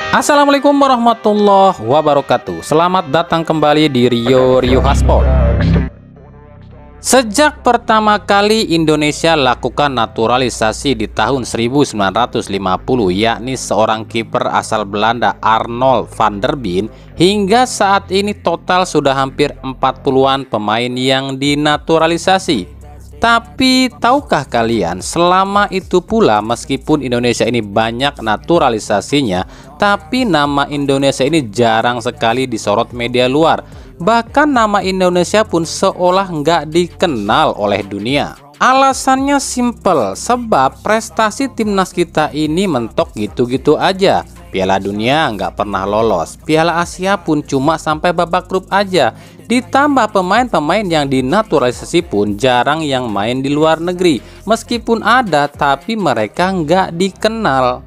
Assalamualaikum warahmatullahi wabarakatuh. Selamat datang kembali di Rio Haspol. Sejak pertama kali Indonesia lakukan naturalisasi di tahun 1950, yakni seorang kiper asal Belanda Arnold van der Bien, hingga saat ini total sudah hampir 40-an pemain yang dinaturalisasi. Tapi tahukah kalian, selama itu pula meskipun Indonesia ini banyak naturalisasinya, tapi nama Indonesia ini jarang sekali disorot media luar. Bahkan nama Indonesia pun seolah nggak dikenal oleh dunia. Alasannya simple, sebab prestasi timnas kita ini mentok gitu-gitu aja. Piala Dunia nggak pernah lolos, Piala Asia pun cuma sampai babak grup aja. Ditambah pemain-pemain yang dinaturalisasi pun jarang yang main di luar negeri. Meskipun ada, tapi mereka nggak dikenal.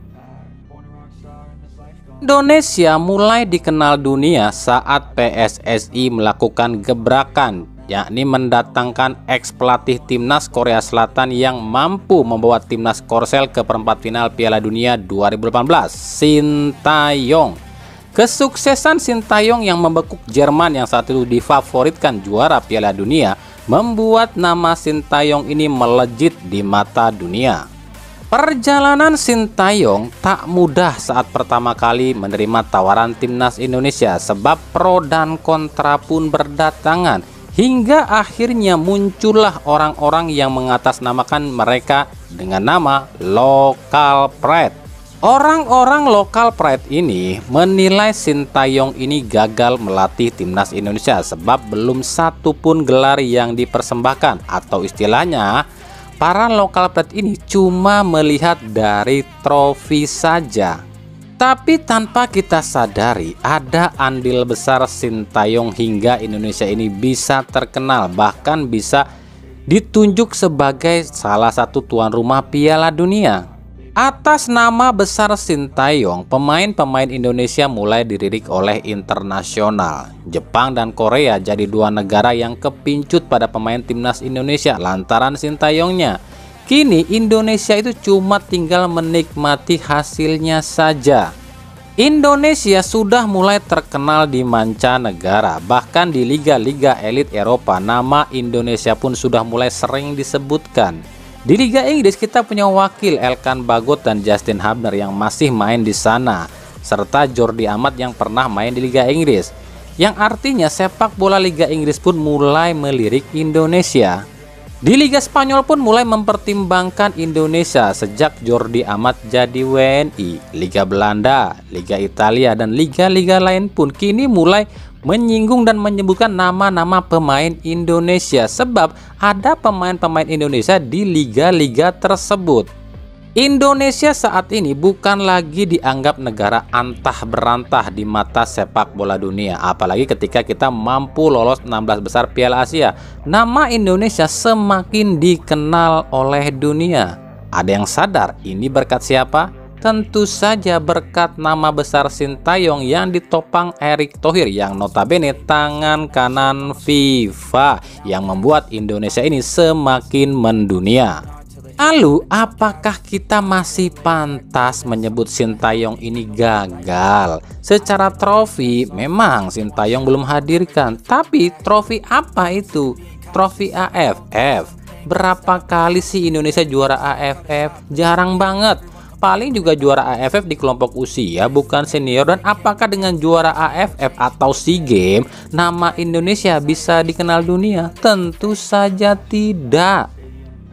Indonesia mulai dikenal dunia saat PSSI melakukan gebrakan, yakni mendatangkan ex-pelatih timnas Korea Selatan yang mampu membawa timnas Korsel ke perempat final Piala Dunia 2018, Sintayong. Kesuksesan Sintayong yang membekuk Jerman yang saat itu difavoritkan juara Piala Dunia membuat nama Sintayong ini melejit di mata dunia. Perjalanan Sintayong tak mudah saat pertama kali menerima tawaran timnas Indonesia, sebab pro dan kontra pun berdatangan, hingga akhirnya muncullah orang-orang yang mengatasnamakan mereka dengan nama local pride. Orang-orang local pride ini menilai Sintayong ini gagal melatih timnas Indonesia sebab belum satu pun gelar yang dipersembahkan, atau istilahnya para local pride ini cuma melihat dari trofi saja. Tapi tanpa kita sadari, ada andil besar Sintayong hingga Indonesia ini bisa terkenal, bahkan bisa ditunjuk sebagai salah satu tuan rumah Piala Dunia. Atas nama besar Sintayong, pemain-pemain Indonesia mulai dilirik oleh internasional. Jepang dan Korea jadi dua negara yang kepincut pada pemain timnas Indonesia lantaran Sintayongnya. Kini Indonesia itu cuma tinggal menikmati hasilnya saja. Indonesia sudah mulai terkenal di mancanegara, bahkan di liga-liga elit Eropa nama Indonesia pun sudah mulai sering disebutkan. Di Liga Inggris kita punya wakil Elkan Bagot dan Justin Hubner yang masih main di sana, serta Jordi Amat yang pernah main di Liga Inggris. Yang artinya sepak bola Liga Inggris pun mulai melirik Indonesia. Di Liga Spanyol pun mulai mempertimbangkan Indonesia sejak Jordi Amat jadi WNI. Liga Belanda, Liga Italia, dan liga-liga lain pun kini mulai menyinggung dan menyebutkan nama-nama pemain Indonesia, sebab ada pemain-pemain Indonesia di liga-liga tersebut. Indonesia saat ini bukan lagi dianggap negara antah berantah di mata sepak bola dunia, apalagi ketika kita mampu lolos 16 besar Piala Asia. Nama Indonesia semakin dikenal oleh dunia. Ada yang sadar ini berkat siapa? Tentu saja berkat nama besar Sintayong yang ditopang Erick Thohir yang notabene tangan kanan FIFA yang membuat Indonesia ini semakin mendunia. Lalu apakah kita masih pantas menyebut Sintayong ini gagal? Secara trofi memang Sintayong belum hadirkan, tapi trofi apa itu? Trofi AFF. Berapa kali sih Indonesia juara AFF? Jarang banget. Paling juga juara AFF di kelompok usia, bukan senior. Dan apakah dengan juara AFF atau SEA Games nama Indonesia bisa dikenal dunia? Tentu saja tidak.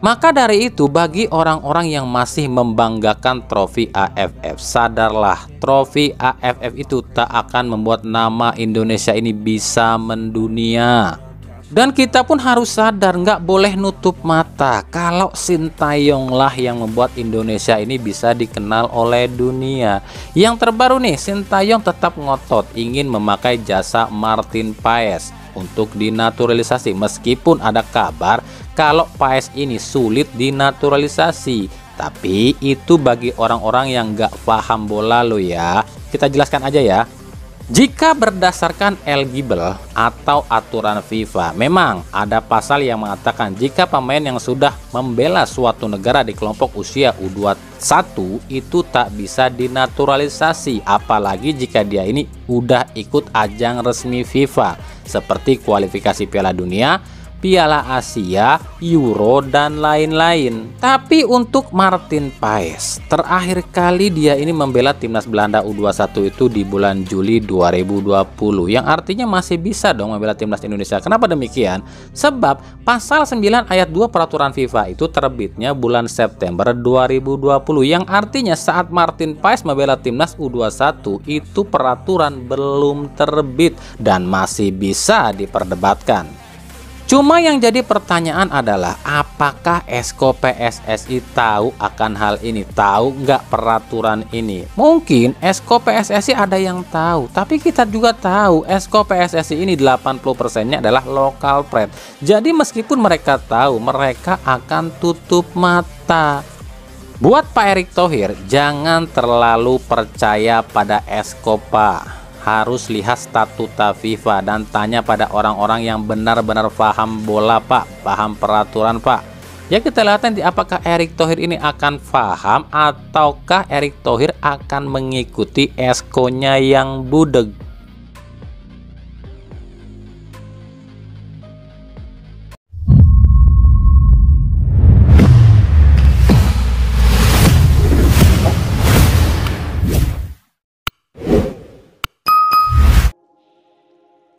Maka dari itu, bagi orang-orang yang masih membanggakan trofi AFF, sadarlah, trofi AFF itu tak akan membuat nama Indonesia ini bisa mendunia. Dan kita pun harus sadar, nggak boleh nutup mata kalau Sintayong lah yang membuat Indonesia ini bisa dikenal oleh dunia. Yang terbaru nih, Sintayong tetap ngotot ingin memakai jasa Martin Paes untuk dinaturalisasi, meskipun ada kabar kalau Paes ini sulit dinaturalisasi. Tapi itu bagi orang-orang yang nggak paham bola lo ya. Kita jelaskan aja ya. Jika berdasarkan eligible atau aturan FIFA, memang ada pasal yang mengatakan jika pemain yang sudah membela suatu negara di kelompok usia U21 itu tak bisa dinaturalisasi, apalagi jika dia ini udah ikut ajang resmi FIFA seperti kualifikasi Piala Dunia, Piala Asia, Euro, dan lain-lain. Tapi untuk Martin Paes, terakhir kali dia ini membela timnas Belanda U21 itu di bulan Juli 2020, yang artinya masih bisa dong membela timnas Indonesia. Kenapa demikian? Sebab pasal 9 ayat 2 peraturan FIFA itu terbitnya bulan September 2020, yang artinya saat Martin Paes membela timnas U21 itu peraturan belum terbit dan masih bisa diperdebatkan. Cuma yang jadi pertanyaan adalah apakah Esko PSSI tahu akan hal ini? Tahu nggak peraturan ini? Mungkin Esko PSSI ada yang tahu, tapi kita juga tahu Esko PSSI ini 80%-nya adalah lokal pride. Jadi meskipun mereka tahu, mereka akan tutup mata. Buat Pak Erick Thohir, jangan terlalu percaya pada Esko, Pak. Harus lihat statuta FIFA dan tanya pada orang-orang yang benar-benar paham bola, Pak, paham peraturan, Pak. Ya kita lihat nanti apakah Erick Thohir ini akan paham ataukah Erick Thohir akan mengikuti Esko-nya yang budeg.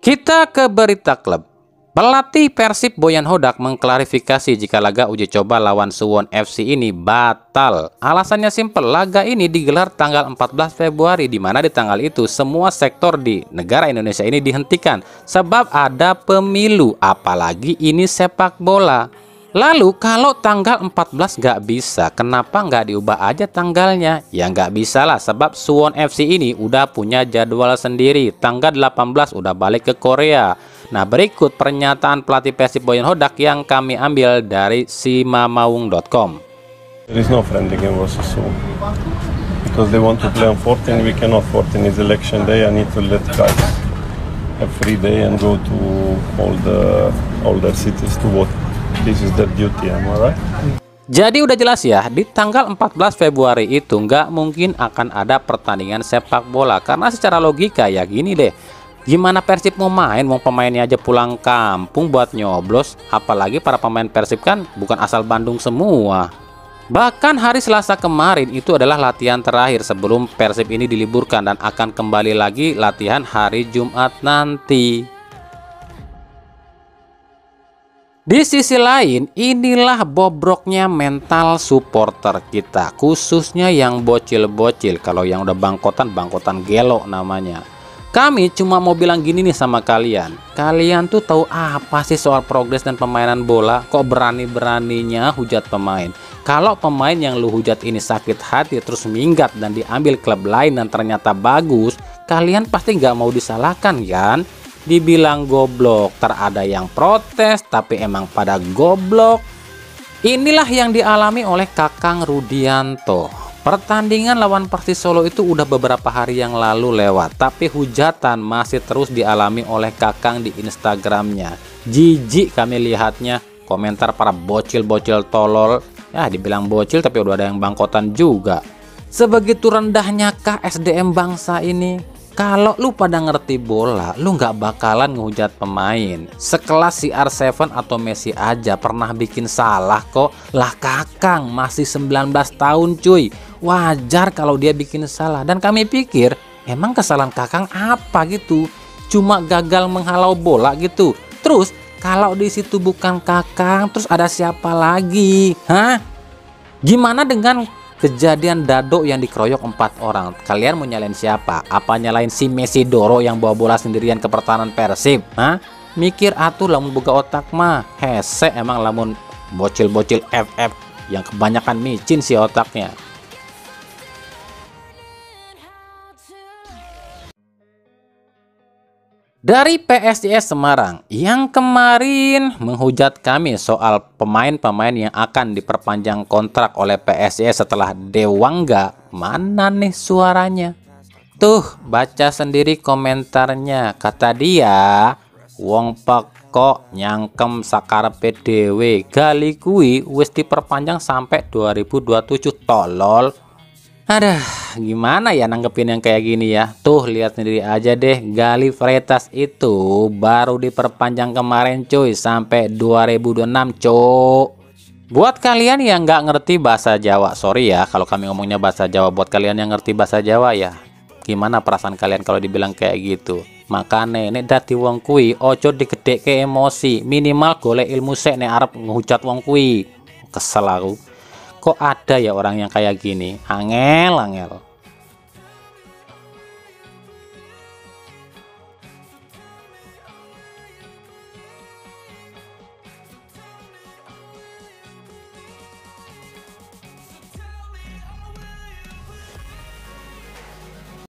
Kita ke berita klub. Pelatih Persib Boyan Hodak mengklarifikasi jika laga uji coba lawan Suwon FC ini batal. Alasannya simpel, laga ini digelar tanggal 14 Februari di mana di tanggal itu semua sektor di negara Indonesia ini dihentikan sebab ada pemilu, apalagi ini sepak bola. Lalu kalau tanggal 14 nggak bisa, kenapa nggak diubah aja tanggalnya? Ya nggak bisa lah, sebab Suwon FC ini udah punya jadwal sendiri. Tanggal 18 udah balik ke Korea. Nah, berikut pernyataan pelatih Persib Boyan Hodak yang kami ambil dari simamaung.com. There is no friendly game versus Suwon because they want to play on 14. We cannot. 14 is election day. I need to let guys have free day and go to all their cities to vote. This is their duty, am I right? Jadi udah jelas ya, di tanggal 14 Februari itu nggak mungkin akan ada pertandingan sepak bola. Karena secara logika ya gini deh, gimana Persib mau main, mau pemainnya aja pulang kampung buat nyoblos. Apalagi para pemain Persib kan bukan asal Bandung semua. Bahkan hari Selasa kemarin itu adalah latihan terakhir sebelum Persib ini diliburkan dan akan kembali lagi latihan hari Jumat nanti. Di sisi lain, inilah bobroknya mental supporter kita, khususnya yang bocil-bocil. Kalau yang udah bangkotan gelo namanya. Kami cuma mau bilang gini nih sama kalian. Kalian tuh tahu apa sih soal progres dan permainan bola? Kok berani-beraninya hujat pemain? Kalau pemain yang lu hujat ini sakit hati terus minggat dan diambil klub lain dan ternyata bagus, kalian pasti nggak mau disalahkan kan? Dibilang goblok, terada yang protes tapi emang pada goblok. Inilah yang dialami oleh Kakang Rudianto. Pertandingan lawan Persis Solo itu udah beberapa hari yang lalu lewat, tapi hujatan masih terus dialami oleh Kakang di Instagramnya. Jijik kami lihatnya, komentar para bocil-bocil tolol. Ya dibilang bocil tapi udah ada yang bangkotan juga. Sebegitu rendahnya kah SDM bangsa ini? Kalau lu pada ngerti bola, lu nggak bakalan ngehujat pemain. Sekelas CR7 atau Messi aja pernah bikin salah kok. Lah Kakang masih 19 tahun cuy. Wajar kalau dia bikin salah. Dan kami pikir, emang kesalahan Kakang apa gitu? Cuma gagal menghalau bola gitu. Terus kalau di situ bukan Kakang, terus ada siapa lagi? Hah? Gimana dengan kejadian Dado yang dikeroyok 4 orang? Kalian mau nyalain siapa? Apa nyalain si Messi Doro yang bawa bola sendirian ke pertahanan Persib? Hah? Mikir atuh lamun buka otak mah. Hese emang lamun bocil-bocil FF yang kebanyakan micin si otaknya. Dari PSIS Semarang yang kemarin menghujat kami soal pemain-pemain yang akan diperpanjang kontrak oleh PSIS setelah Dewangga, mana nih suaranya? Tuh, baca sendiri komentarnya. Kata dia, wong pekok nyangkem sakarepe dhewe. Gali kuwi wis diperpanjang sampai 2027, tolol. Aduh, gimana ya nanggepin yang kayak gini ya? Tuh, lihat sendiri aja deh, Gali Freitas itu baru diperpanjang kemarin cuy, sampai 2026 cuk. Buat kalian yang nggak ngerti bahasa Jawa, sorry ya kalau kami ngomongnya bahasa Jawa. Buat kalian yang ngerti bahasa Jawa ya, gimana perasaan kalian kalau dibilang kayak gitu? Makanya nek dadi wong kuwi ojo digedhekke emosi, minimal golek ilmu sek nek arep ngehujat wong kuwi. Kesel aku. Kok ada ya orang yang kayak gini? Angel.